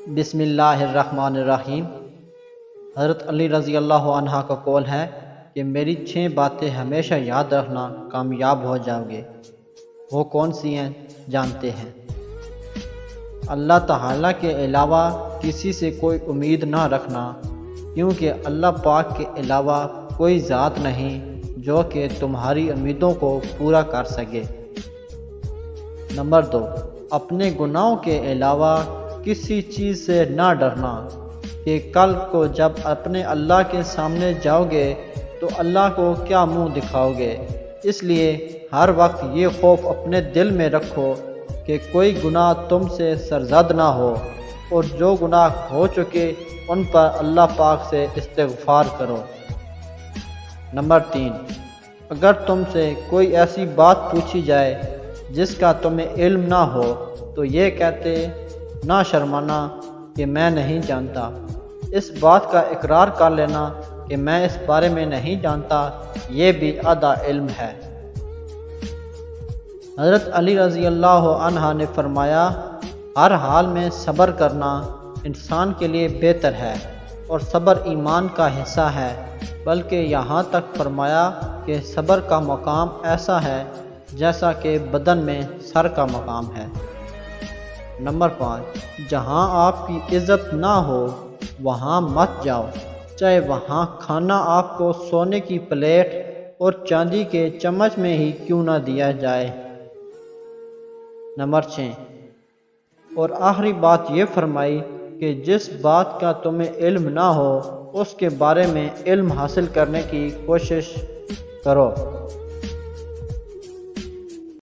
بسم اللہ الرحمن الرحیم۔ حضرت علی رضی اللہ عنہ کا قول ہے کہ میری 6 باتیں ہمیشہ یاد رکھنا، کامیاب ہو جاؤ گے۔ وہ کون سی ہیں جانتے ہیں۔ اللہ تعالیٰ کے علاوہ کسی سے کوئی امید نہ رکھنا، کیونکہ اللہ پاک کے علاوہ کوئی ذات نہیں جو کہ تمہاری امیدوں کو پورا کر سکے۔ نمبر 2، اپنے گناہوں کے علاوہ کسی چیز سے نہ ڈرنا کہ کل کو جب اپنے اللہ کے سامنے جاؤ گے تو اللہ کو کیا منہ دکھاؤ گے۔ اس لیے ہر وقت یہ خوف اپنے دل میں رکھو کہ کوئی گناہ تم سے سرزد نہ ہو، اور جو گناہ ہو چکے ان پر اللہ پاک سے استغفار کرو۔ نمبر 3، اگر تم سے کوئی ایسی بات پوچھی جائے جس کا تمہیں علم نہ ہو تو یہ کہتے نہ شرمانا کہ میں نہیں جانتا۔ اس بات کا اقرار کر لینا کہ میں اس بارے میں نہیں جانتا، یہ بھی آدھا علم ہے۔ حضرت علی رضی اللہ عنہ نے فرمایا، ہر حال میں صبر کرنا انسان کے لیے بہتر ہے، اور صبر ایمان کا حصہ ہے، بلکہ یہاں تک فرمایا کہ صبر کا مقام ایسا ہے جیسا کہ بدن میں سر کا مقام ہے۔ نمبر 5، جہاں آپ کی عزت نہ ہو وہاں مت جاؤ، چاہے وہاں کھانا آپ کو سونے کی پلیٹ اور چاندی کے چمچ میں ہی کیوں نہ دیا جائے۔ نمبر 6، اور آخری بات یہ فرمائی کہ جس بات کا تمہیں علم نہ ہو اس کے بارے میں علم حاصل کرنے کی کوشش کرو۔